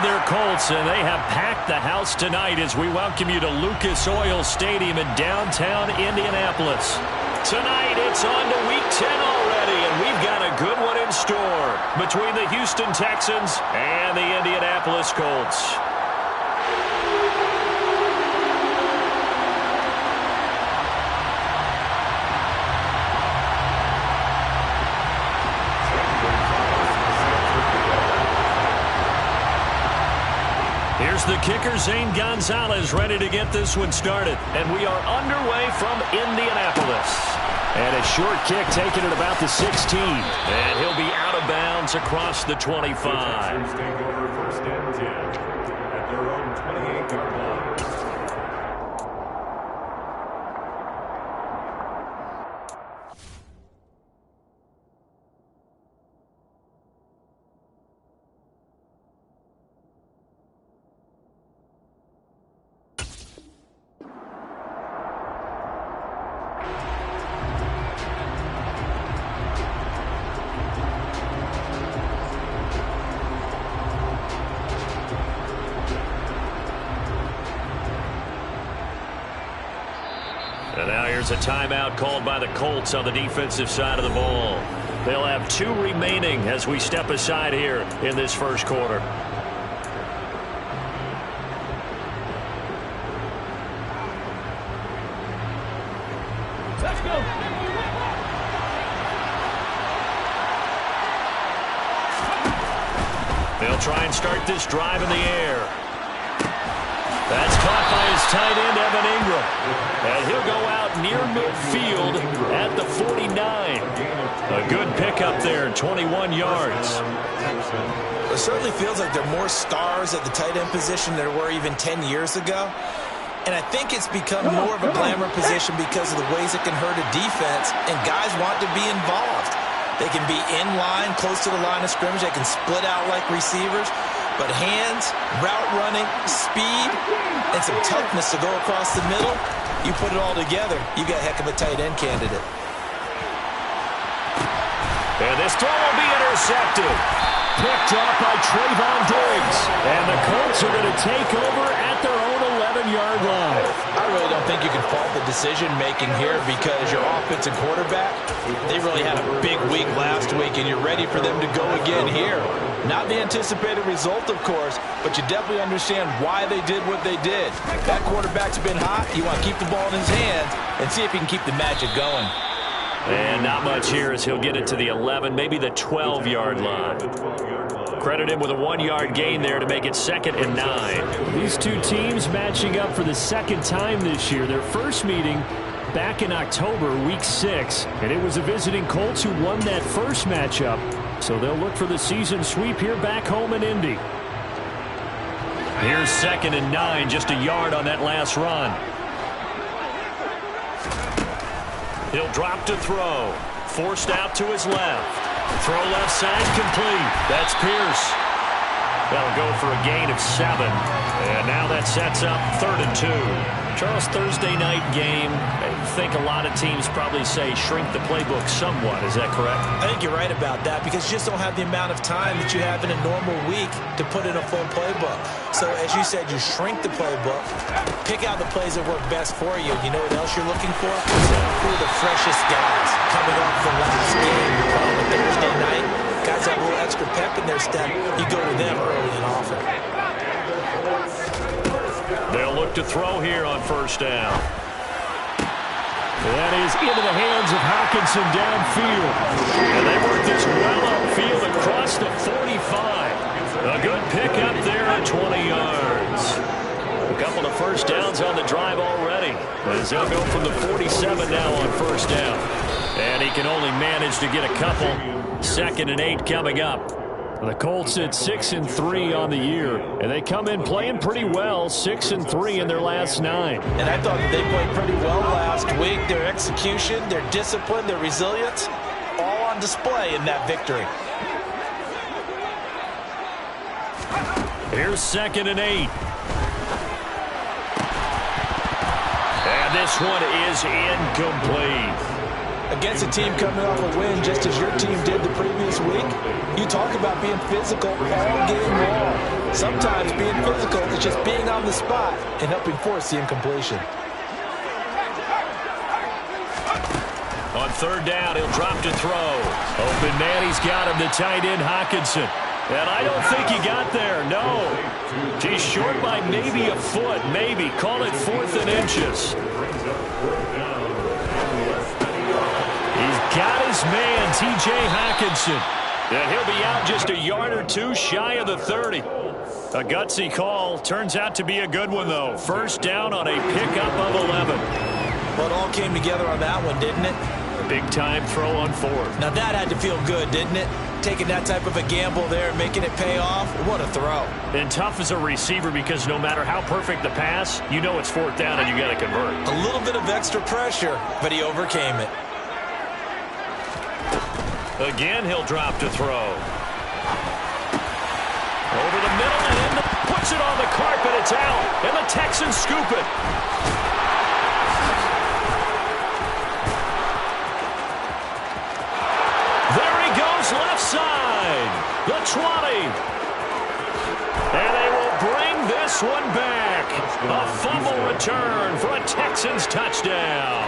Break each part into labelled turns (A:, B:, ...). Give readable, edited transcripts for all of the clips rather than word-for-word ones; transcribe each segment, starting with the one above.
A: their Colts, and they have packed the house tonight as we welcome you to Lucas Oil Stadium in downtown Indianapolis. Tonight, it's on to Week 10 already, and we've got a good one in store between the Houston Texans and the Indianapolis Colts. Here's the kicker, Zane Gonzalez, ready to get this one started. And we are underway from Indianapolis. And a short kick taken at about the 16. And he'll be out of bounds across the 25.
B: Take over first and 10 at their own 28-yard line.
A: And now here's a timeout called by the Colts on the defensive side of the ball. They'll have 2 remaining as we step aside here in this first quarter.
C: Let's go.
A: They'll try and start this drive in the air. That's caught by his tight end, Evan Ingram. And he'll go out near midfield at the 49. A good pickup there, 21 yards.
D: It certainly feels like there are more stars at the tight end position than there were even 10 years ago. And I think it's become more of a glamour position because of the ways it can hurt a defense, and guys want to be involved. They can be in line, close to the line of scrimmage. They can split out like receivers. But hands, route running, speed, and some toughness to go across the middle, you put it all together, you got a heck of a tight end candidate.
A: And this throw will be intercepted. Picked off by Trayvon Diggs. And the Colts are going to take over at their own 11-yard line.
D: I really don't think you can fault the decision-making here because your offensive quarterback, they really had a big week last week, and you're ready for them to go again here. Not the anticipated result, of course, but you definitely understand why they did what they did. That quarterback's been hot. You want to keep the ball in his hands and see if he can keep the magic going.
A: And not much here as he'll get it to the 11, maybe the 12-yard line. Credit him with a 1-yard gain there to make it 2nd and 9.
C: These two teams matching up for the second time this year. Their first meeting back in October, week 6. And it was the visiting Colts who won that first matchup. So they'll look for the season sweep here back home in Indy.
A: Here's 2nd and 9, just a yard on that last run. He'll drop to throw. Forced out to his left. Throw left side complete. That's Pierce. That'll go for a gain of 7. And now that sets up 3rd and 2. Charles, Thursday night game, I think a lot of teams probably say shrink the playbook somewhat. Is that correct?
D: I think you're right about that because you just don't have the amount of time that you have in a normal week to put in a full playbook. So, as you said, you shrink the playbook, pick out the plays that work best for you. You know what else you're looking for? Who are the freshest guys coming off the last game on a Thursday night? Guys have a little extra pep in their step. You go to them early and often.
A: They'll look to throw here on 1st down. That is into the hands of Hockenson downfield. And they work this well upfield across the 45. A good pickup there at 20 yards. A couple of 1st downs on the drive already. As they'll go from the 47 now on 1st down. And he can only manage to get a couple. 2nd and 8 coming up.
C: The Colts at 6-3 on the year, and they come in playing pretty well, 6-3 in their last 9.
D: And I thought that they played pretty well last week. Their execution, their discipline, their resilience, all on display in that victory.
A: Here's 2nd and 8. And this one is incomplete.
D: Against a team coming off a win just as your team did the previous week, you talk about being physical all game long. Sometimes being physical is just being on the spot and helping force the incompletion.
C: On third down, he'll drop to throw. Open man, he's got him, the tight end, Hockenson. And I don't think he got there, no. He's short by maybe a foot, maybe. Call it 4th and inches. He's got his man, T.J. Hockenson. And he'll be out just a yard or two shy of the 30. A gutsy call. Turns out to be a good one, though. First down on a pickup of 11.
D: Well, it all came together on that one, didn't it?
C: Big-time throw on 4th.
D: Now, that had to feel good, didn't it? Taking that type of a gamble there and making it pay off. What a throw.
C: And tough as a receiver because no matter how perfect the pass, you know it's 4th down and you got to convert.
D: A little bit of extra pressure, but he overcame it.
C: Again, he'll drop to throw. Over the middle and puts it on the carpet. It's out. And the Texans scoop it. There he goes, left side. The 20. And they will bring this one back. A fumble return for a Texans touchdown.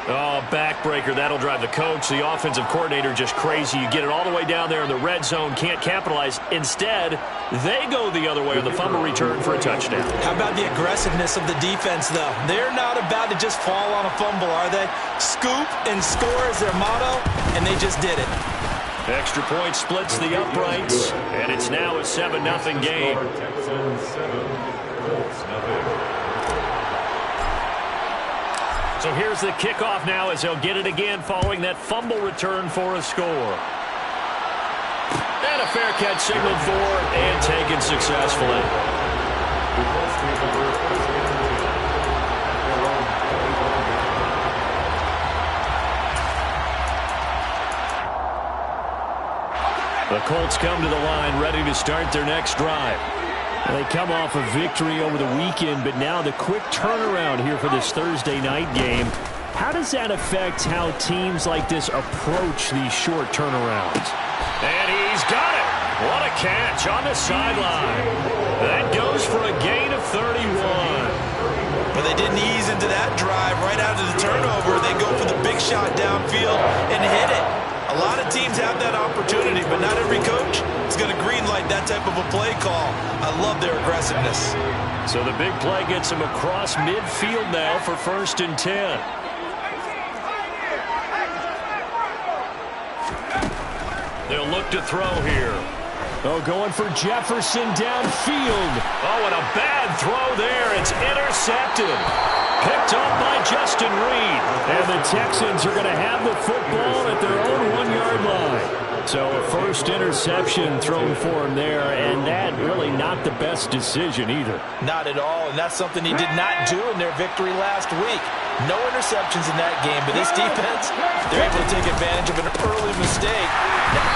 C: Oh, backbreaker. That'll drive the coach, the offensive coordinator, just crazy. You get it all the way down there in the red zone, can't capitalize. Instead, they go the other way on the fumble return for a touchdown.
D: How about the aggressiveness of the defense, though? They're not about to just fall on a fumble, are they? Scoop and score is their motto, and they just did it.
C: Extra point splits the uprights, and it's now a 7-0 game. So here's the kickoff now as they'll get it again following that fumble return for a score. And a fair catch signaled for and taken successfully. The Colts come to the line ready to start their next drive. They come off a victory over the weekend, but now the quick turnaround here for this Thursday night game. How does that affect how teams like this approach these short turnarounds? And he's got it. What a catch on the sideline. That goes for a gain of 31.
D: But they didn't ease into that drive right out of the turnover. They go for the big shot downfield and hit it. A lot of teams have that opportunity, but not every coach is going to greenlight that type of a play call. I love their aggressiveness.
C: So the big play gets them across midfield now for 1st and 10. They'll look to throw here. Oh, going for Jefferson downfield. Oh, and a bad throw there. It's intercepted. Picked up by Justin Reed. And the Texans are going to have the football at their own 1-yard line. So a first interception thrown for him there, and that really not the best decision either.
D: Not at all, and that's something he did not do in their victory last week. No interceptions in that game, but this defense, they're able to take advantage of an early mistake.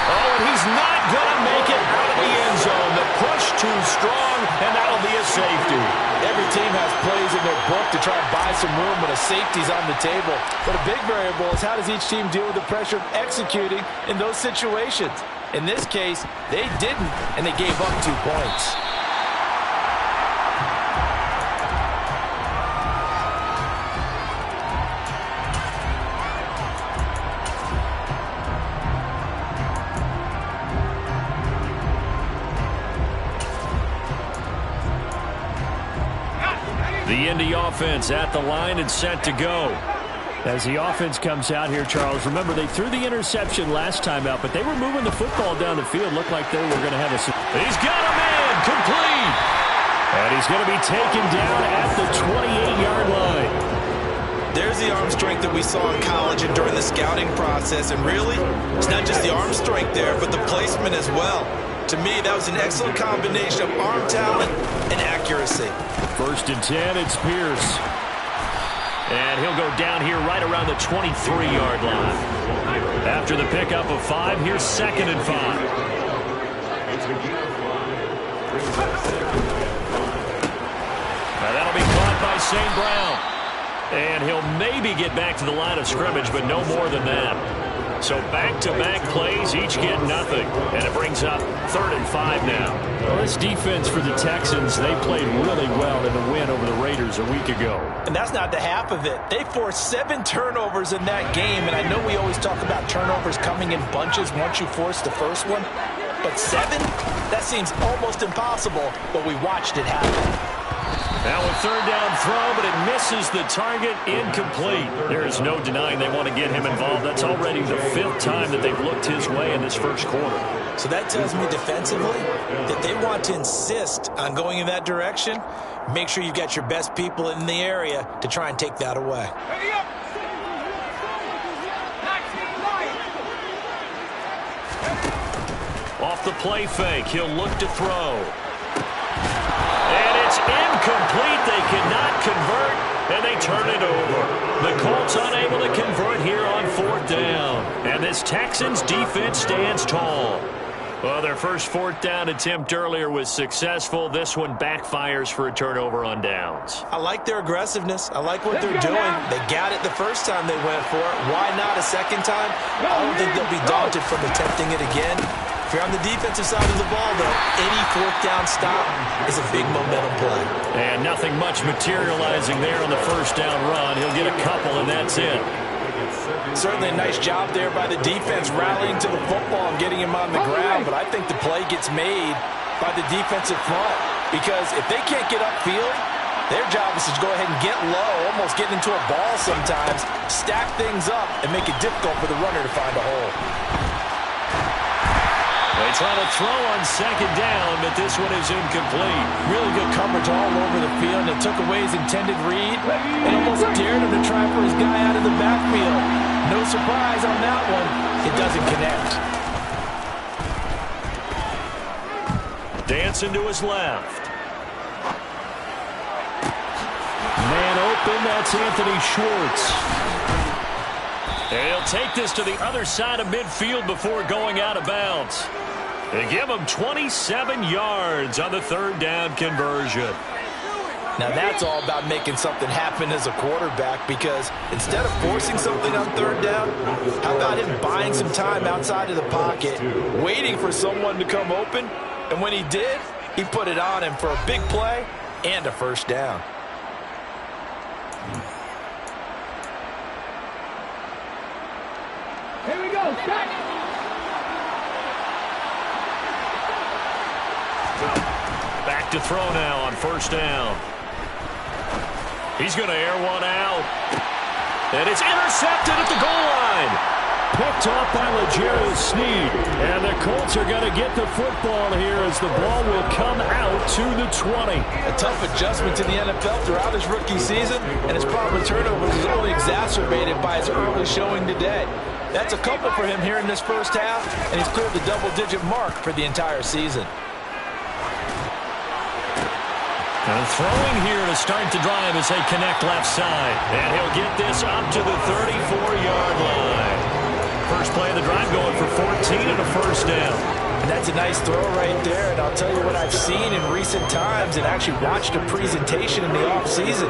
C: Oh, and he's not going to make it out of the end zone. The push too strong, and that'll be a safety.
D: Every team has plays in their book to try and buy some room when a safety's on the table. But a big variable is how does each team deal with the pressure of executing in those situations. In this case, they didn't, and they gave up 2 points.
C: The Indy offense at the line and set to go. As the offense comes out here, Charles, remember they threw the interception last time out, but they were moving the football down the field. Looked like they were going to have a... He's got a man, complete. And he's going to be taken down at the 28-yard line.
D: There's the arm strength that we saw in college and during the scouting process. And really, it's not just the arm strength there, but the placement as well. To me, that was an excellent combination of arm talent and accuracy.
C: 1st and 10, it's Pierce. And he'll go down here right around the 23-yard line. After the pickup of 5, here's 2nd and 5. Now that'll be caught by St. Brown. And he'll maybe get back to the line of scrimmage, but no more than that.
A: So back-to-back plays, each get nothing. And it brings up 3rd and 5 now.
C: Well, this defense for the Texans, they played really well in the win over the Raiders a week ago.
D: And that's not the half of it. They forced 7 turnovers in that game, and I know we always talk about turnovers coming in bunches once you force the first one. But 7? That seems almost impossible, but we watched it happen.
A: Now a 3rd down throw, but it misses the target, incomplete. There is no denying they want to get him involved. That's already the 5th time that they've looked his way in this first quarter.
D: So that tells me defensively that they want to insist on going in that direction. Make sure you've got your best people in the area to try and take that away.
A: Off the play fake, he'll look to throw. And it's incomplete. They cannot convert, and they turn it over. The Colts unable to convert here on 4th down. And this Texans defense stands tall. Well, their first 4th down attempt earlier was successful. This one backfires for a turnover on downs.
D: I like their aggressiveness. I like what they're doing. They got it the first time they went for it. Why not a second time? I don't think they'll be daunted from attempting it again. If you're on the defensive side of the ball, though, any 4th down stop is a big momentum play.
A: And nothing much materializing there on the first down run. He'll get a couple, and that's it.
D: Certainly a nice job there by the defense rallying to the football and getting him on the ground, but I think the play gets made by the defensive front because if they can't get upfield, their job is to go ahead and get low, almost get into a ball sometimes, stack things up, and make it difficult for the runner to find a hole.
A: They try to throw on 2nd down, but this one is incomplete.
D: Really good coverage all over the field. It took away his intended read and almost dared him to try for his guy out of the backfield. No surprise on that one. It doesn't connect.
A: Dancing to his left.
C: Man open, that's Anthony Schwartz.
A: And he'll take this to the other side of midfield before going out of bounds. They give him 27 yards on the 3rd down conversion.
D: Now that's all about making something happen as a quarterback because instead of forcing something on 3rd down, how about him buying some time outside of the pocket, waiting for someone to come open, and when he did, he put it on him for a big play and a 1st down.
E: Here we go, set.
A: Back to throw now on 1st down. He's going to air one out. And it's intercepted at the goal line.
C: Picked off by L'Jarius Sneed. And the Colts are going to get the football here as the ball will come out to the 20.
D: A tough adjustment to the NFL throughout his rookie season, and his problem with turnovers is only exacerbated by his early showing today. That's a couple for him here in this first half, and he's cleared the double-digit mark for the entire season.
A: And throwing here to start the drive as they connect left side. And he'll get this up to the 34-yard line. First play of the drive going for 14 and a 1st down.
D: And that's a nice throw right there. And I'll tell you what I've seen in recent times and actually watched a presentation in the offseason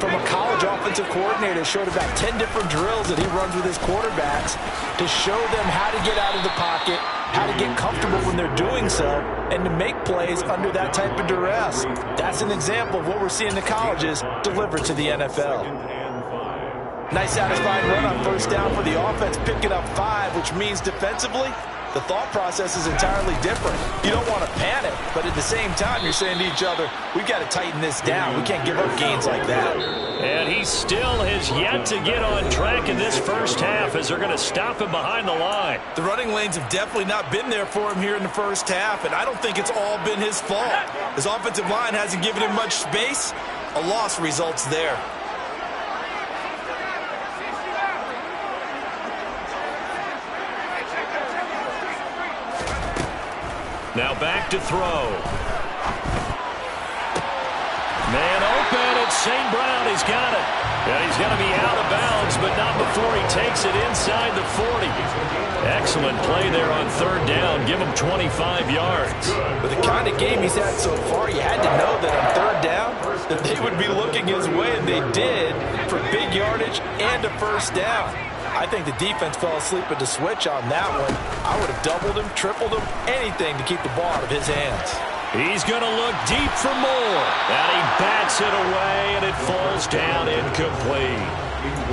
D: from a college offensive coordinator. Showed about 10 different drills that he runs with his quarterbacks to show them how to get out of the pocket, how to get comfortable when they're doing so, and to make plays under that type of duress. That's an example of what we're seeing in the colleges delivered to the NFL. Nice satisfying run on 1st down for the offense, picking up 5, which means defensively, the thought process is entirely different. You don't want to panic, but at the same time, you're saying to each other, we've got to tighten this down. We can't give up gains like that.
A: And he still has yet to get on track in this first half as they're going to stop him behind the line.
D: The running lanes have definitely not been there for him here in the first half, and I don't think it's all been his fault. His offensive line hasn't given him much space. A loss results there.
A: Now back to throw. Man open, it's St. Brown. He's got it. And he's going to be out of bounds, but not before he takes it inside the 40. Excellent play there on 3rd down. Give him 25 yards.
D: With the kind of game he's had so far, you had to know that on 3rd down that they would be looking his way, and they did, for big yardage and a 1st down. I think the defense fell asleep at the switch on that one. I would have doubled him, tripled him, anything to keep the ball out of his hands.
A: He's going to look deep for more. And he bats it away, and it falls down incomplete.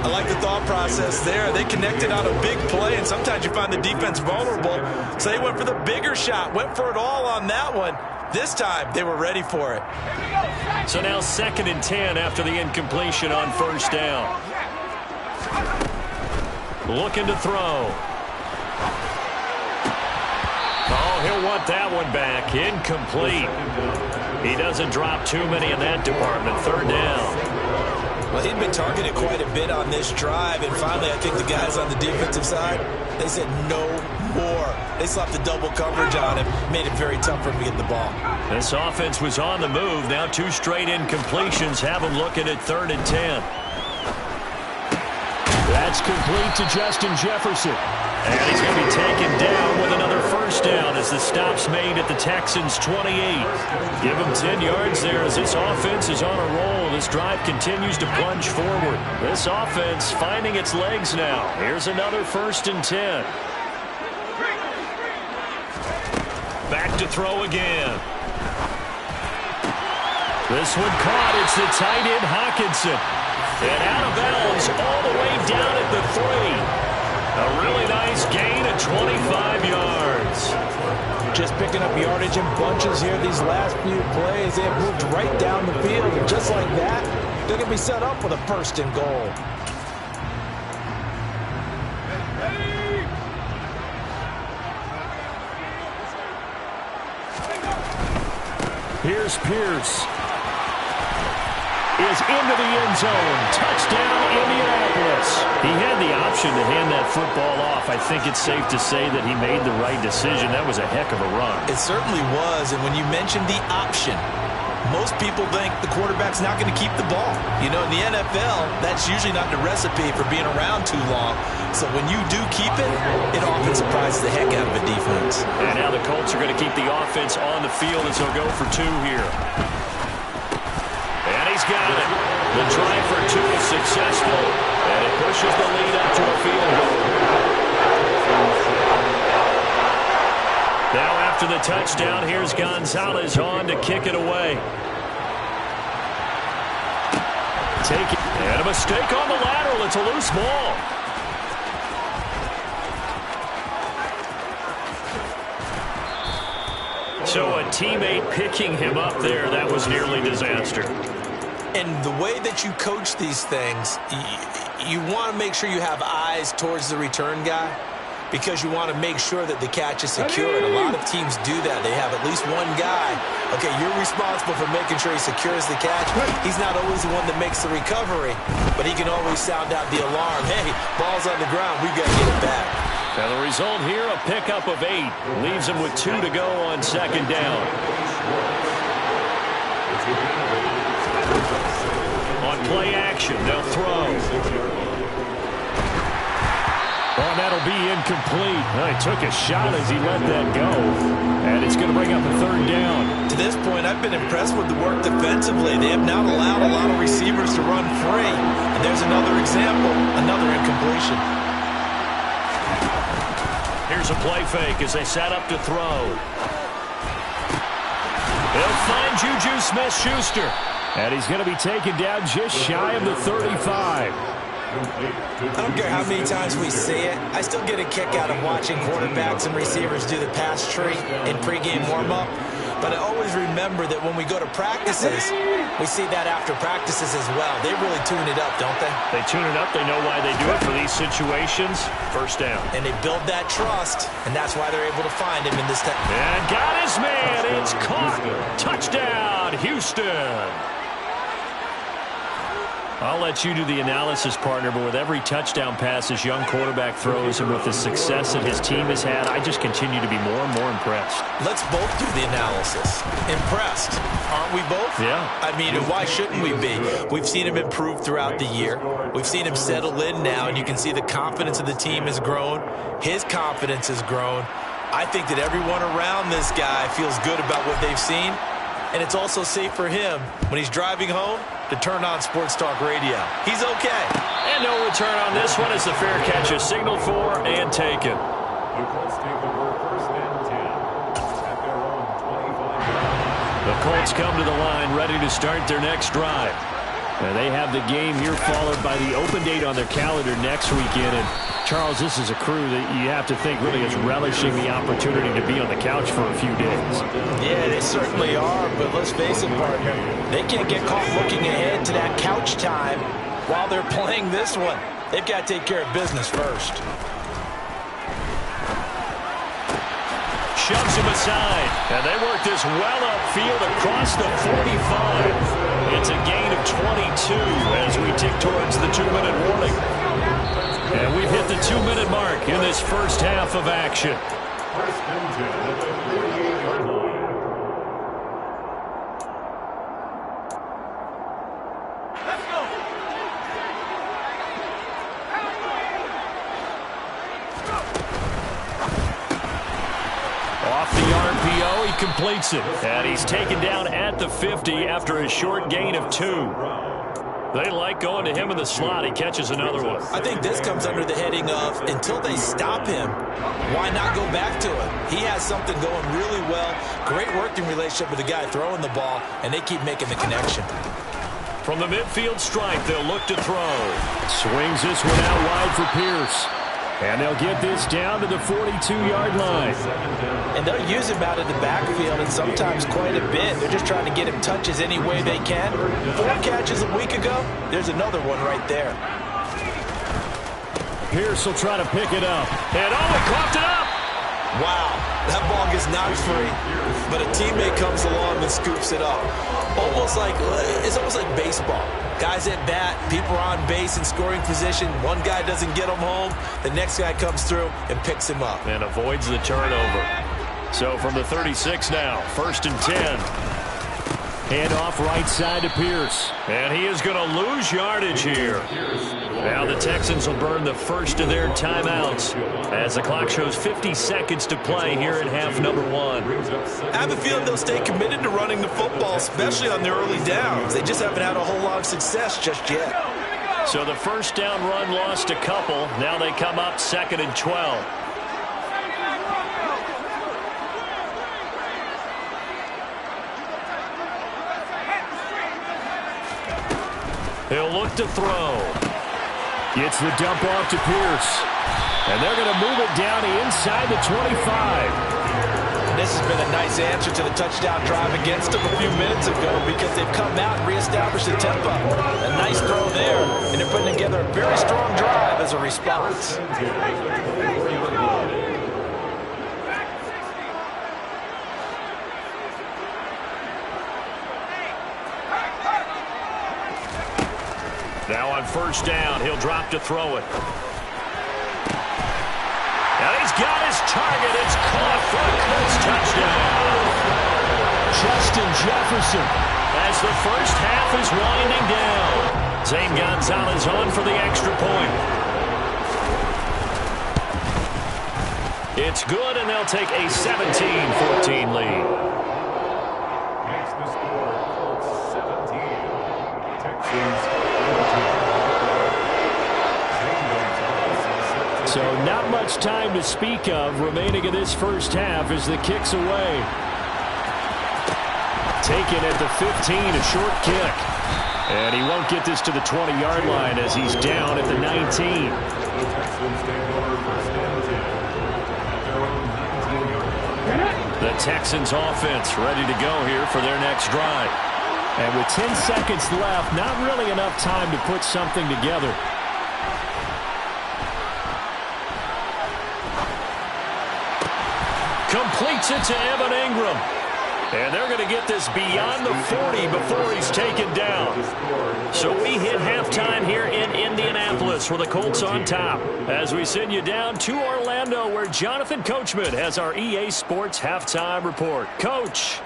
D: I like the thought process there. They connected on a big play, and sometimes you find the defense vulnerable. So they went for the bigger shot, went for it all on that one. This time, they were ready for it.
A: So now 2nd and 10 after the incompletion on first down. Looking to throw. Oh, he'll want that one back. Incomplete. He doesn't drop too many in that department. 3rd down.
D: Well, he'd been targeted quite a bit on this drive, and finally I think the guys on the defensive side, they said no more. They slapped the double coverage on him, made it very tough for him to get the ball.
A: This offense was on the move. Now 2 straight incompletions have him looking at 3rd and 10.
C: That's complete to Justin Jefferson.
A: And he's going to be taken down with another first down as the stop's made at the Texans' 28. Give him 10 yards there as this offense is on a roll. This drive continues to plunge forward. This offense finding its legs now. Here's another 1st and 10. Back to throw again. This one caught. It's the tight end Hockenson. And out of bounds all the way down at the 3. A really nice gain of 25 yards.
D: Just picking up yardage in bunches here these last few plays. They have moved right down the field. And just like that, they're going to be set up with a 1st and goal.
C: Here's Pierce. Is into the end zone. Touchdown, Indianapolis.
A: He had the option to hand that football off. I think it's safe to say that he made the right decision. That was a heck of a run.
D: It certainly was, and when you mentioned the option, most people think the quarterback's not going to keep the ball. You know, in the NFL, that's usually not the recipe for being around too long. So when you do keep it, it often surprises the heck out of a defense.
A: And now the Colts are going to keep the offense on the field as they'll go for 2 here. And he's got it. The try for 2 is successful, and it pushes the lead up to a field goal. Now after the touchdown, here's Gonzalez on to kick it away. Take it. And a mistake on the lateral. It's a loose ball. So a teammate picking him up there, that was nearly disaster.
D: And the way that you coach these things, you want to make sure you have eyes towards the return guy because you want to make sure that the catch is secured. A lot of teams do that. They have at least one guy. Okay, you're responsible for making sure he secures the catch. He's not always the one that makes the recovery, but he can always sound out the alarm. Hey, ball's on the ground. We've got to get it back.
A: Now the result here, a pickup of 8. Leaves him with 2 to go on 2nd down. On play action, they'll throw.
C: Oh, that'll be incomplete. Well, he took a shot as he let that go. And it's going to bring up a 3rd down.
D: To this point, I've been impressed with the work defensively. They have not allowed a lot of receivers to run free. And there's another example, another incompletion.
A: Here's a play fake as they set up to throw. They'll find Juju Smith-Schuster.
C: And he's going to be taken down just shy of the 35.
D: I don't care how many times we see it. I still get a kick out of watching quarterbacks and receivers do the pass tree in pregame warm-up. But I always remember that when we go to practices, we see that after practices as well. They really tune it up, don't they?
A: They tune it up. They know why they do it for these situations. 1st down.
D: And they build that trust, and that's why they're able to find him in this time.
A: And got his man. It's caught. Touchdown, Houston. I'll let you do the analysis, partner, but with every touchdown pass this young quarterback throws and with the success that his team has had, I just continue to be more and more impressed.
D: Let's both do the analysis. Impressed. Aren't we both?
A: Yeah.
D: I mean, why shouldn't we be? We've seen him improve throughout the year. We've seen him settle in now, and you can see the confidence of the team has grown. His confidence has grown. I think that everyone around this guy feels good about what they've seen, and it's also safe for him when he's driving home. to turn on Sports Talk Radio. He's okay.
A: And no return on this one as the fair catch is signaled for and taken.
B: The Colts take over first and 10 at their own 25.
A: The Colts come to the line ready to start their next drive.
C: And they have the game here followed by the open date on their calendar next weekend. And Charles, this is a crew that you have to think really is relishing the opportunity to be on the couch for a few days.
D: Yeah, they certainly are, but let's face it, partner, they can't get caught looking ahead to that couch time while they're playing this one. They've got to take care of business first.
A: Shoves him aside, and they work this well upfield across the 45. It's a gain of 22 as we tick towards the 2-minute warning. And we've hit the 2-minute mark in this first half of action.
B: First and 10 at the 48-yard line.
A: Off the RPO, he completes it. And he's taken down at the 50 after a short gain of 2. They like going to him in the slot. He catches another one.
D: I think this comes under the heading of until they stop him, why not go back to him? He has something going really well. Great working relationship with the guy throwing the ball, and they keep making the connection.
A: From the midfield stripe, they'll look to throw. Swings this one out wide for Pierce. And they'll get this down to the 42-yard line.
D: And they'll use him out of the backfield and sometimes quite a bit. They're just trying to get him touches any way they can. 4 catches a week ago. There's another one right there.
C: Pierce will try to pick it up.
A: And he coughed it up.
D: Wow, that ball gets knocked free, but a teammate comes along and scoops it up. It's almost like baseball. Guys at bat, people are on base in scoring position. One guy doesn't get him home. The next guy comes through and picks him up.
A: And avoids the turnover. So from the 36 now, first and 10.
C: Hand off right side to Pierce.
A: And he is going to lose yardage here. Now the Texans will burn the first of their timeouts as the clock shows 50 seconds to play here in half number 1.
D: I have a feeling they'll stay committed to running the football, especially on their early downs. They just haven't had a whole lot of success just yet.
A: So the first down run lost a couple. Now they come up 2nd and 12. He'll look to throw.
C: Gets the dump off to Pierce. And they're going to move it down inside the 25.
D: This has been a nice answer to the touchdown drive against them a few minutes ago because they've come out and reestablished the tempo. A nice throw there, and they're putting together a very strong drive as a response.
A: Now on first down, he'll drop to throw it. And he's got his target. It's caught for a Colts touchdown. Justin Jefferson as the first half is winding down. Zane Gonzalez on for the extra point. It's good, and they'll take a 17-14 lead.
B: Makes the score Colts 17. Texans.
C: So not much time to speak of remaining in this first half as the kick's away. Taken at the 15, a short kick. And he won't get this to the 20-yard line as he's down at the 19.
A: The Texans offense ready to go here for their next drive.
C: And with 10 seconds left, not really enough time to put something together.
A: Completes it to Evan Ingram. And they're going to get this beyond the 40 before he's taken down. So we hit halftime here in Indianapolis with the Colts on top. As we send you down to Orlando where Jonathan Coachman has our EA Sports halftime report. Coach.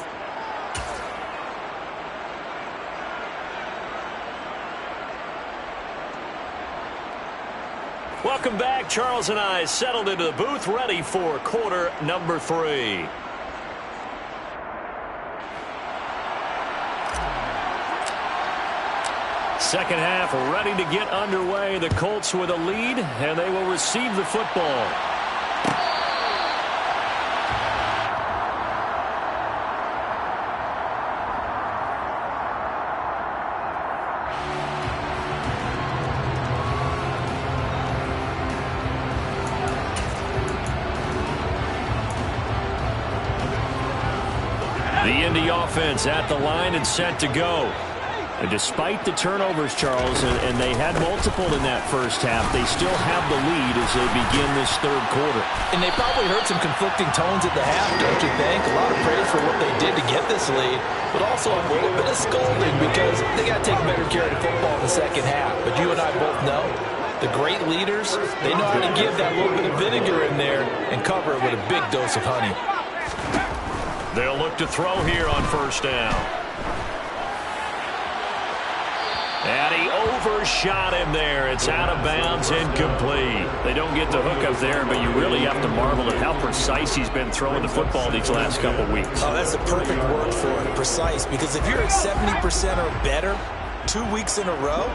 A: Welcome back. Charles and I settled into the booth ready for quarter number 3.
C: second half ready to get underway. The Colts with a lead, and they will receive the football. The Indy offense at the line and set to go. And despite the turnovers, Charles, and they had multiple in that first half, they still have the lead as they begin this third quarter.
D: And they probably heard some conflicting tones at the half, don't you think? A lot of praise for what they did to get this lead, but also a little bit of scolding because they got to take better care of the football in the second half. But you and I both know the great leaders, they know how to give that little bit of vinegar in there and cover it with a big dose of honey.
A: They'll look to throw here on first down. And he overshot him there. It's out of bounds, incomplete. They don't get the hook up there, but you really have to marvel at how precise he's been throwing the football these last couple weeks.
D: Oh, that's the perfect word for it, precise. Because if you're at 70% or better 2 weeks in a row,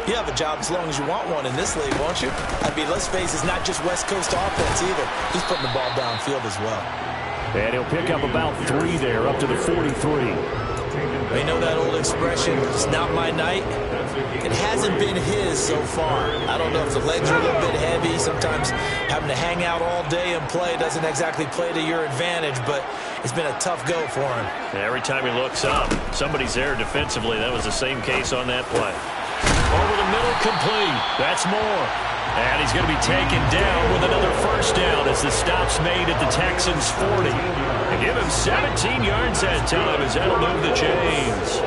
D: you have a job as long as you want one in this league, won't you? I mean, let's face it, it's not just West Coast offense either. He's putting the ball downfield as well.
C: And he'll pick up about 3 there, up to the 43.
D: You know that old expression, it's not my night? It hasn't been his so far. I don't know if the legs are a little bit heavy. Sometimes having to hang out all day and play doesn't exactly play to your advantage, but it's been a tough go for him.
A: Every time he looks up, somebody's there defensively. That was the same case on that play. Over the middle, complete. That's more. And he's going to be taken down with another first down as the stop's made at the Texans' 40. And give him 17 yards that time as that'll move the chains.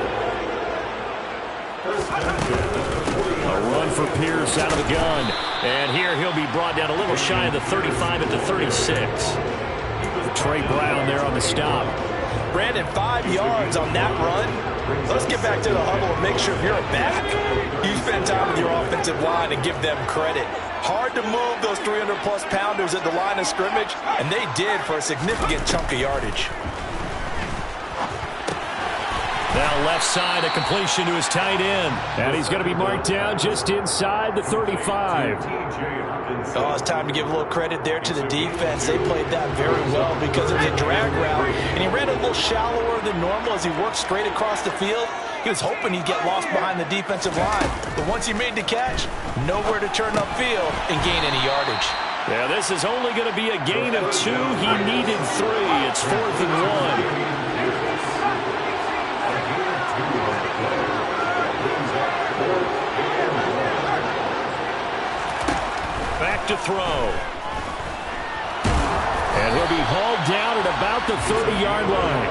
A: A run for Pierce out of the gun. And here he'll be brought down a little shy of the 35 at the 36.
C: Trey Brown there on the stop.
D: Brandon, 5 yards on that run. Let's get back to the huddle and make sure if you're a back, you spend time with your offensive line and give them credit. Hard to move those 300-plus pounders at the line of scrimmage, and they did for a significant chunk of yardage.
C: Now left side, a completion to his tight end. And he's going to be marked down just inside the 35.
D: Oh, it's time to give a little credit there to the defense. They played that very well because it was a drag route, and he ran a little shallower than normal as he worked straight across the field. He was hoping he'd get lost behind the defensive line. But once he made the catch, nowhere to turn upfield and gain any yardage.
C: Yeah, this is only going to be a gain of 2. He needed 3. It's 4th and 1. Back to throw. And he'll be hauled down at about the 30-yard line.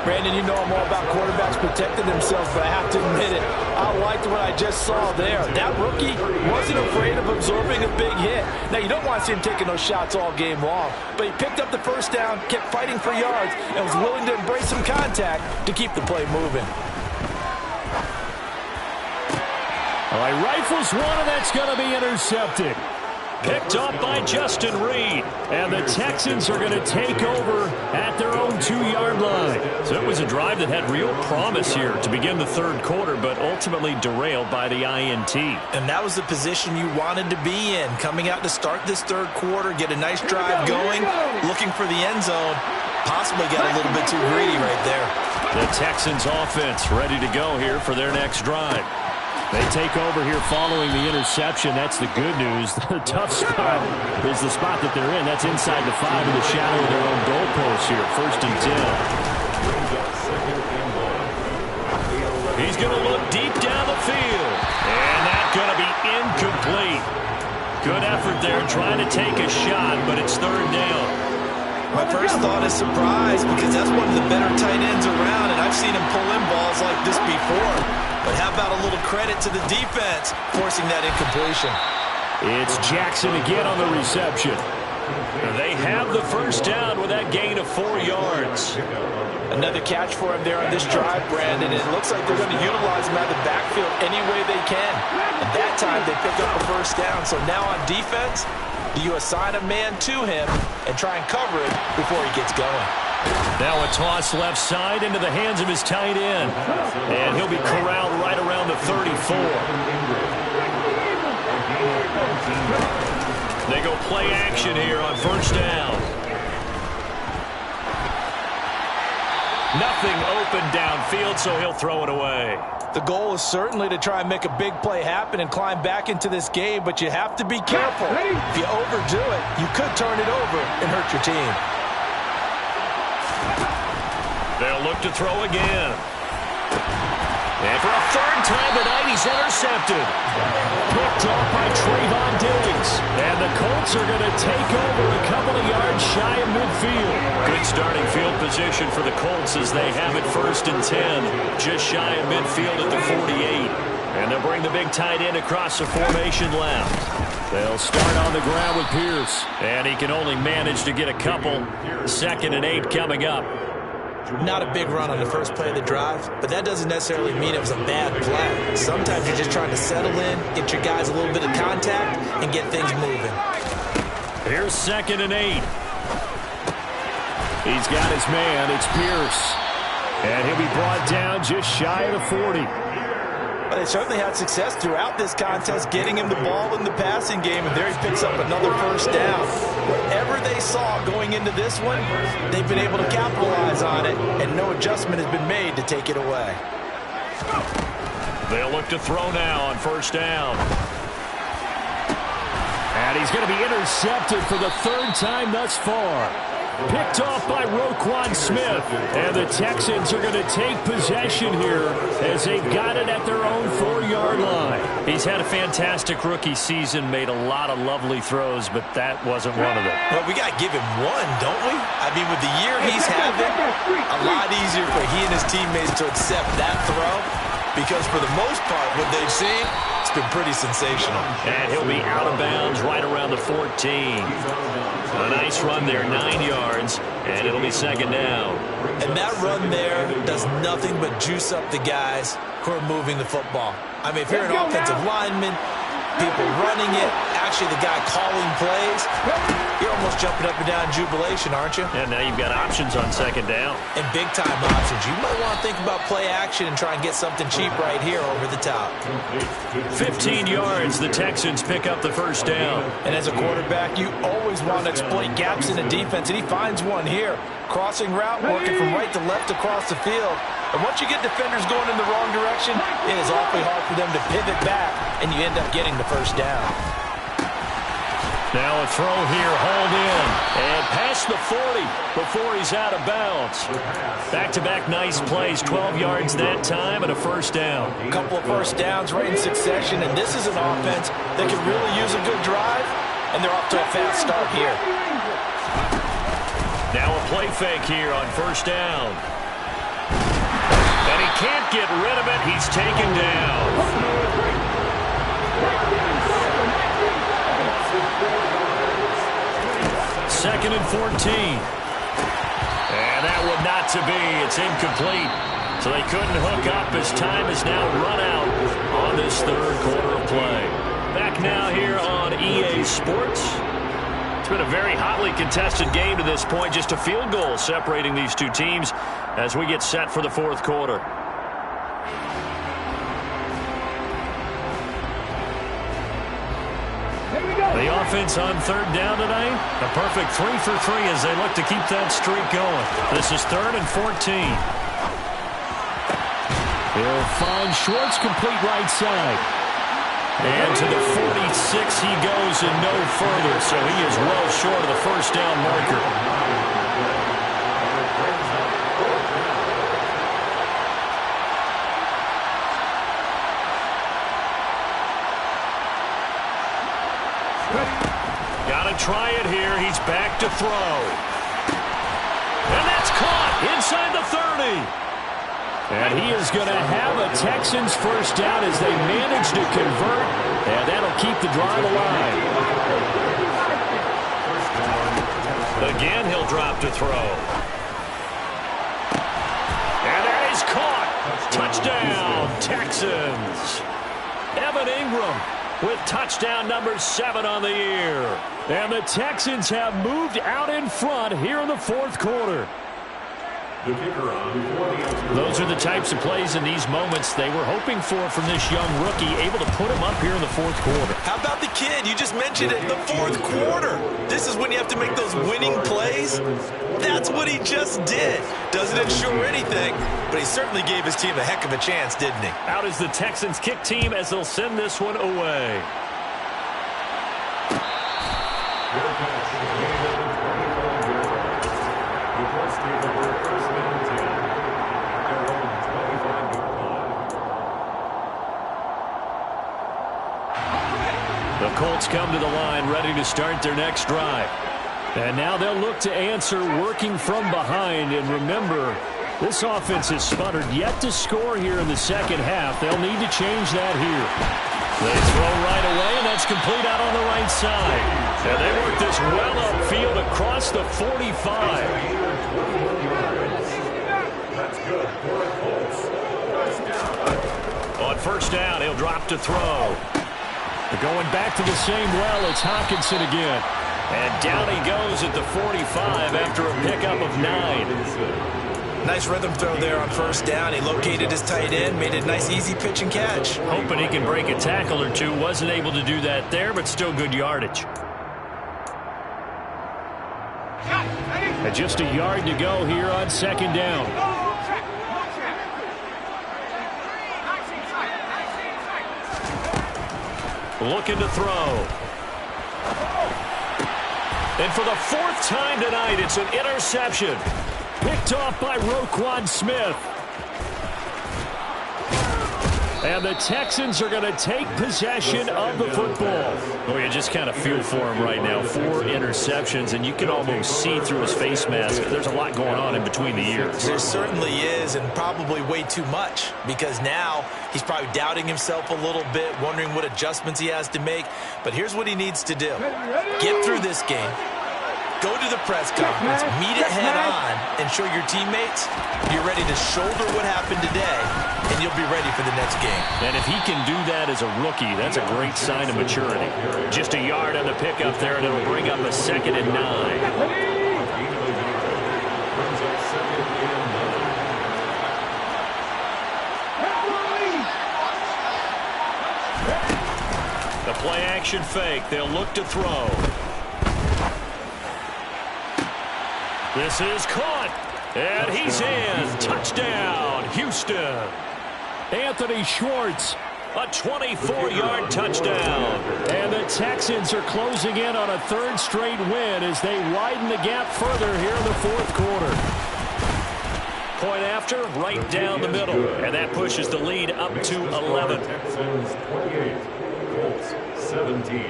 D: Brandon, you know I'm all about quarterbacks protecting themselves, but I have to admit it. I liked what I just saw there. That rookie wasn't afraid of absorbing a big hit. Now, you don't want to see him taking those shots all game long, but he picked up the first down, kept fighting for yards, and was willing to embrace some contact to keep the play moving.
C: All right, rifles one, and that's going to be intercepted. Picked up by Justin Reed. And the Texans are going to take over at their own 2-yard line. So it was a drive that had real promise here to begin the third quarter, but ultimately derailed by the INT.
D: And that was the position you wanted to be in. Coming out to start this third quarter, get a nice drive going, looking for the end zone. Possibly got a little bit too greedy right there.
C: The Texans offense ready to go here for their next drive. They take over here following the interception. That's the good news. The tough spot is the spot that they're in. That's inside the 5 in the shadow of their own goalpost here. 1st and 10. He's going to look deep down the field. And that's going to be incomplete. Good effort there trying to take a shot, but it's 3rd down.
D: My first thought is surprise because that's one of the better tight ends around, and I've seen him pull in balls like this before. But how about a little credit to the defense forcing that incompletion?
C: It's Jackson again on the reception. They have the first down with that gain of 4 yards.
D: Another catch for him there on this drive, Brandon. And it looks like they're going to utilize him out of the backfield any way they can. And that time they pick up a first down. So now on defense, do you assign a man to him and try and cover it before he gets going?
C: Now a toss left side into the hands of his tight end. And he'll be corralled right around the 34. They go play action here on first down. Nothing open downfield, so he'll throw it away.
D: The goal is certainly to try and make a big play happen and climb back into this game, but you have to be careful. If you overdo it, you could turn it over and hurt your team.
C: They'll look to throw again. And for a third time tonight, he's intercepted. Picked off by Trayvon Diggs. And the Colts are going to take over a couple of yards shy of midfield. Good starting field position for the Colts as they have it 1st and 10. Just shy of midfield at the 48. And they'll bring the big tight end across the formation left. They'll start on the ground with Pierce. And he can only manage to get a couple. 2nd and 8 coming up.
D: Not a big run on the first play of the drive, but that doesn't necessarily mean it was a bad play. Sometimes you're just trying to settle in, get your guys a little bit of contact, and get things moving.
C: Here's 2nd and 8. He's got his man. It's Pierce. And he'll be brought down just shy of the 40.
D: Well, they certainly had success throughout this contest getting him the ball in the passing game, and there he picks up another first down. Whatever they saw going into this one, they've been able to capitalize on it, and no adjustment has been made to take it away.
C: They'll look to throw now on first down. And he's going to be intercepted for the 3rd time thus far. Picked off by Roquan Smith. And the Texans are going to take possession here as they've got it at their own 4-yard line. He's had a fantastic rookie season, made a lot of lovely throws, but that wasn't one of them.
D: Well, we got to give him one, don't we? I mean, with the year he's having, a lot easier for he and his teammates to accept that throw because for the most part, what they've seen, it's been pretty sensational.
C: And he'll be out of bounds right around the 14. A nice run there, 9 yards, and it'll be 2nd down.
D: And that run there does nothing but juice up the guys who are moving the football. I mean, if you're an offensive lineman, people running it, actually the guy calling plays, you're almost jumping up and down in jubilation, aren't you?
C: And now you've got options on 2nd down.
D: And big-time options. You might want to think about play action and try and get something cheap right here over the top.
C: 15 yards, the Texans pick up the first down.
D: And as a quarterback, you always want to exploit gaps in the defense, and he finds one here. Crossing route, working from right to left across the field. And once you get defenders going in the wrong direction, it is awfully hard for them to pivot back, and you end up getting the first down.
C: Now a throw here, hauled in, and past the 40 before he's out of bounds. Back-to-back nice plays, 12 yards that time and a first down.
D: A couple of first downs right in succession, and this is an offense that can really use a good drive, and they're off to a fast start here.
C: Now a play fake here on first down. And he can't get rid of it. He's taken down. 2nd and 14. And that one not to be. It's incomplete. So they couldn't hook up as time is now run out on this 3rd quarter of play. Back now here on EA Sports. It's been a very hotly contested game to this point. Just a field goal separating these two teams as we get set for the 4th quarter. The offense on 3rd down tonight, a perfect 3 for 3 as they look to keep that streak going. This is 3rd and 14. He'll find Schwartz, complete right side. And to the 46 he goes and no further, so he is well short of the first down marker. Got to try it here. He's back to throw. And that's caught inside the 30. And he is going to have a Texans first down as they manage to convert. And that'll keep the drive alive. Again, he'll drop to throw. And that is caught. Touchdown, Texans. Evan Ingram with touchdown number 7 on the year. And the Texans have moved out in front here in the 4th quarter.
B: The kicker on for the extra.
C: Those are the types of plays in these moments they were hoping for from this young rookie, able to put him up here in the fourth quarter.
D: How about the kid? You just mentioned it, the fourth quarter. This is when you have to make those winning plays. That's what he just did. Doesn't ensure anything, but he certainly gave his team a heck of a chance, didn't he?
C: Out is the Texans kick team as they'll send this one away. The Colts come to the line ready to start their next drive. And now they'll look to answer working from behind. And remember, this offense has sputtered yet to score here in the second half. They'll need to change that here. They throw right away, and that's complete out on the right side. And they work this well upfield across the 45.
B: That's good for the Colts.
C: On first down, he'll drop to throw. Going back to the same well, it's Hockenson again. And down he goes at the 45 after a pickup of 9.
D: Nice rhythm throw there on first down. He located his tight end, made it a nice easy pitch and catch.
C: Hoping he can break a tackle or two. Wasn't able to do that there, but still good yardage. And just a yard to go here on second down. Looking to throw. And for the fourth time tonight, it's an interception. Picked off by Roquan Smith. And the Texans are going to take possession of the football. Well, you just kind of feel for him right now. 4 interceptions, and you can almost see through his face mask. There's a lot going on in between the ears.
D: There certainly is, and probably way too much, because now he's probably doubting himself a little bit, wondering what adjustments he has to make. But here's what he needs to do. Get through this game. Go to the press conference, meet it head on, and show your teammates you're ready to shoulder what happened today, and you'll be ready for the next game.
C: And if he can do that as a rookie, that's a great sign of maturity. Just a yard on the pickup there, and it'll bring up a 2nd and 9. The play action fake. They'll look to throw. This is caught, and he's in. Touchdown, Houston. Anthony Schwartz, a 24-yard touchdown. And the Texans are closing in on a 3rd straight win as they widen the gap further here in the fourth quarter. Point after, right down the middle. And that pushes the lead up to 11.
B: Texans 28, Colts 17.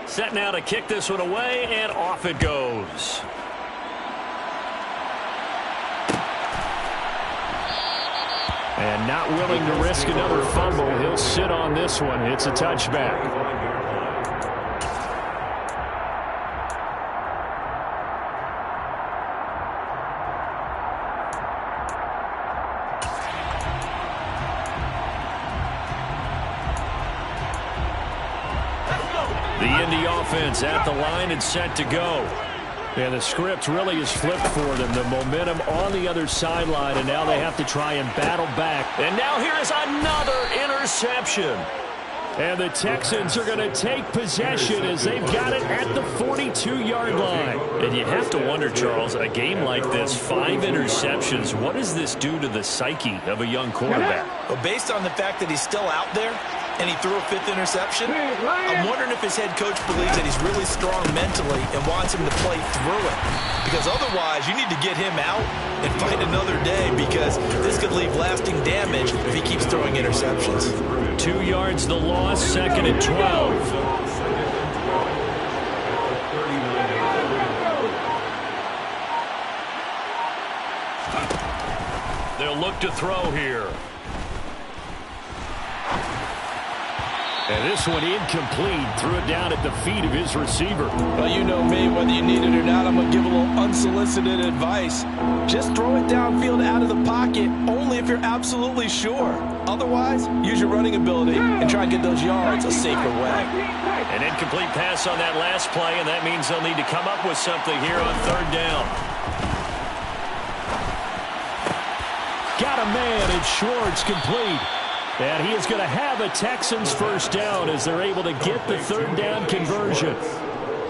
C: Set now to kick this one away, and off it goes. And not willing to risk another fumble. He'll sit on this one. It's a touchback. The Indy offense at the line and set to go. And the script really is flipped for them. The momentum on the other sideline, and now they have to try and battle back. And now here is another interception. And the Texans are going to take possession as they've got it at the 42-yard line. And you have to wonder, Charles, a game like this, 5 interceptions, what does this do to the psyche of a young quarterback?
D: Well, based on the fact that he's still out there, and he threw a 5th interception, I'm wondering if his head coach believes that he's really strong mentally and wants him to play through it. Because otherwise, you need to get him out and fight another day, because this could leave lasting damage if he keeps throwing interceptions.
C: 2 yards the loss, 2nd and 12. They'll look to throw here. And this one incomplete. Threw it down at the feet of his receiver.
D: Well, you know me, whether you need it or not, I'm going to give a little unsolicited advice. Just throw it downfield out of the pocket, only if you're absolutely sure. Otherwise, use your running ability and try and get those yards a safer way.
A: An incomplete pass on that last play, and that means they'll need to come up with something here on third down.
C: Got a man, and Schwartz complete. And he is going to have a Texans first down as they're able to get the third down conversion.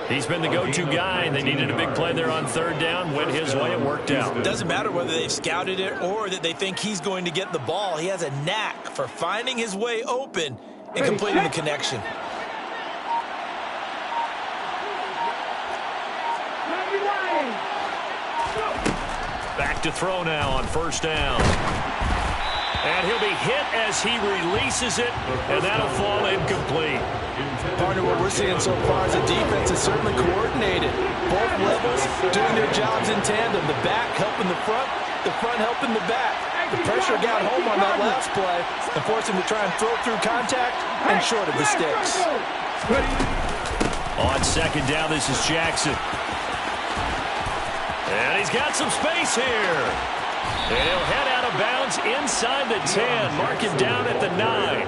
A: He's been the go-to guy, and they needed a big play there on third down. Went his way, it worked out.
D: It doesn't matter whether they've scouted it or that they think he's going to get the ball. He has a knack for finding his way open and completing the connection.
A: Back to throw now on first down. And he'll be hit as he releases it, and that'll fall incomplete.
D: Partner, what we're seeing so far is the defense is certainly coordinated. Both levels doing their jobs in tandem. The back helping the front helping the back. The pressure got home on that last play and forced him to try and throw through contact and short of the sticks.
A: On second down, this is Jackson. And he's got some space here. And he'll head out of bounds inside the 10. Mark it down at the 9.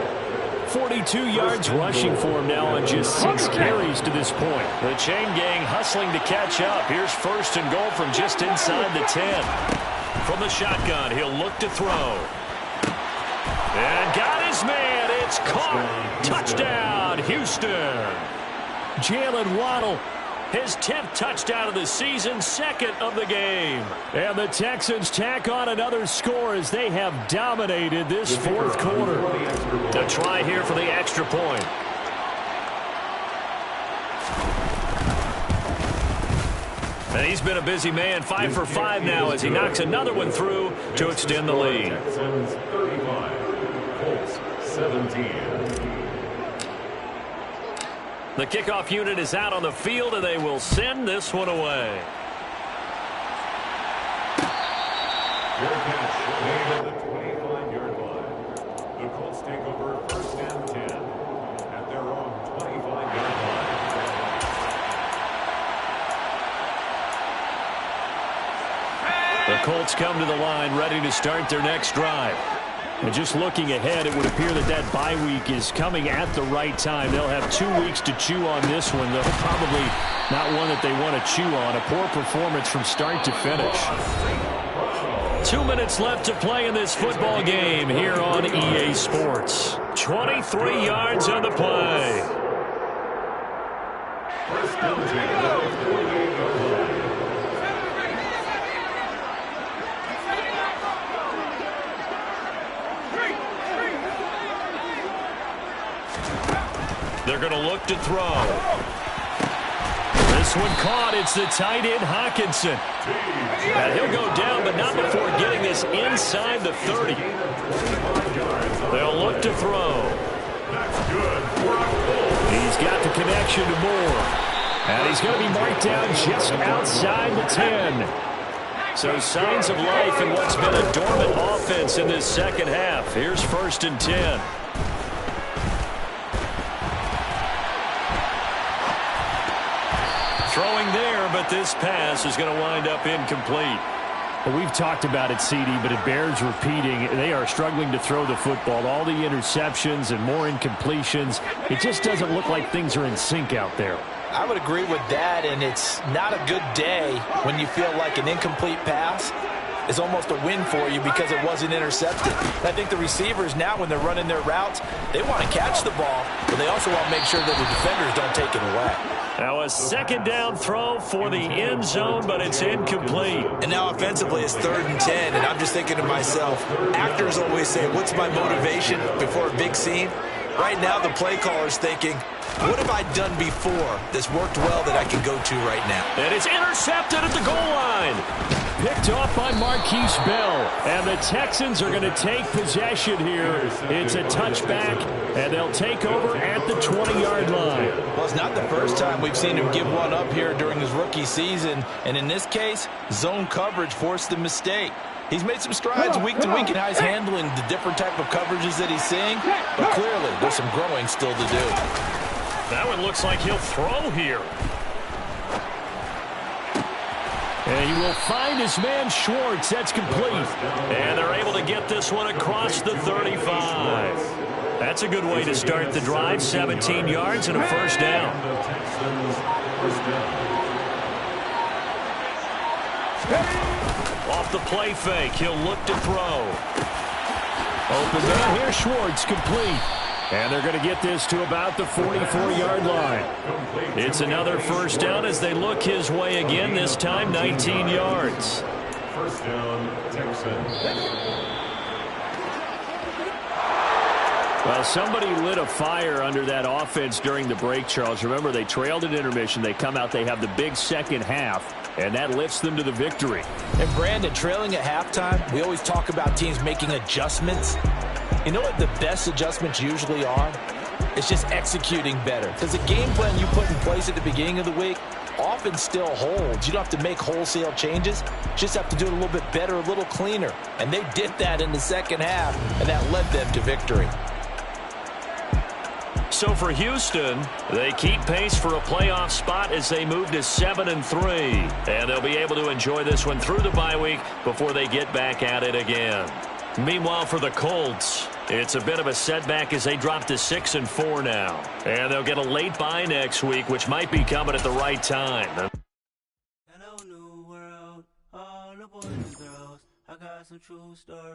C: 42 yards rushing for him now on just 6 carries to this point.
A: The chain gang hustling to catch up. Here's first and goal from just inside the 10. From the shotgun, he'll look to throw. And got his man. It's caught. Touchdown, Houston.
C: Jalen Waddle,
A: his 10th touchdown of the season, second of the game.
C: And the Texans tack on another score as they have dominated this fourth quarter.
A: A try here for the extra point. And he's been a busy man, 5 for 5 now as he knocks another one through to extend the lead.
B: Texans 35, Colts 17.
A: The kickoff unit is out on the field, and they will send this one away.
B: Fair catch made at the 25-yard line. The Colts take over first and 10 at their own 25-yard line.
A: The Colts come to the line ready to start their next drive.
C: And just looking ahead, it would appear that bye week is coming at the right time. They'll have 2 weeks to chew on this one, though probably not one that they want to chew on. A poor performance from start to finish.
A: 2 minutes left to play in this football game here on EA Sports. 23 yards on the play.
B: First and 10 at the 28-yard line.
A: They're going to look to throw. This one caught. It's the tight end, Hockenson. And he'll go down, but not before getting this inside the 30. They'll look to throw.
C: He's got the connection to Moore. And he's going to be marked down just outside the 10.
A: So signs of life in what's been a dormant offense in this second half. Here's first and 10. Throwing there, but this pass is going to wind up incomplete.
C: Well, we've talked about it, CD, but it bears repeating. They are struggling to throw the football. All the interceptions and more incompletions. It just doesn't look like things are in sync out there.
D: I would agree with that, and it's not a good day when you feel like an incomplete pass is almost a win for you because it wasn't intercepted. I think the receivers now, when they're running their routes, they want to catch the ball, but they also want to make sure that the defenders don't take it away.
A: Now a second down throw for the end zone, but it's incomplete.
D: And now offensively it's 3rd and 10, and I'm just thinking to myself, actors always say, what's my motivation before a big scene? Right now the play caller's thinking, what have I done before that's worked well that I can go to right now?
A: And it's intercepted at the goal line.
C: Picked off by Marquise Bell. And the Texans are going to take possession here. It's a touchback, and they'll take over at the 20-yard line.
D: Well, it's not the first time we've seen him give one up here during his rookie season. And in this case, zone coverage forced the mistake. He's made some strides week to week in how he's handling the different type of coverages that he's seeing. But clearly, there's some growing still to do.
A: That one looks like he'll throw here.
C: And he will find his man Schwartz. That's complete.
A: And they're able to get this one across the 35. That's a good way to start the drive. 17 yards and a first down. Off the play fake, he'll look to throw.
C: Open man here, Schwartz, complete. And they're going to get this to about the 44-yard line.
A: It's another first down as they look his way again, this time 19 yards.
B: First down, Texans.
C: Well, somebody lit a fire under that offense during the break, Charles. Remember, they trailed at intermission. They come out, they have the big second half, and that lifts them to the victory.
D: And, Brandon, trailing at halftime, we always talk about teams making adjustments. You know what the best adjustments usually are? It's just executing better. Because the game plan you put in place at the beginning of the week often still holds. You don't have to make wholesale changes. You just have to do it a little bit better, a little cleaner. And they did that in the second half, and that led them to victory.
A: So for Houston, they keep pace for a playoff spot as they move to 7-3. And they'll be able to enjoy this one through the bye week before they get back at it again. Meanwhile, for the Colts, it's a bit of a setback as they drop to 6-4 now. And they'll get a late bye next week, which might be coming at the right time.
E: Hello, new world, all the boys and girls. I got some true stories.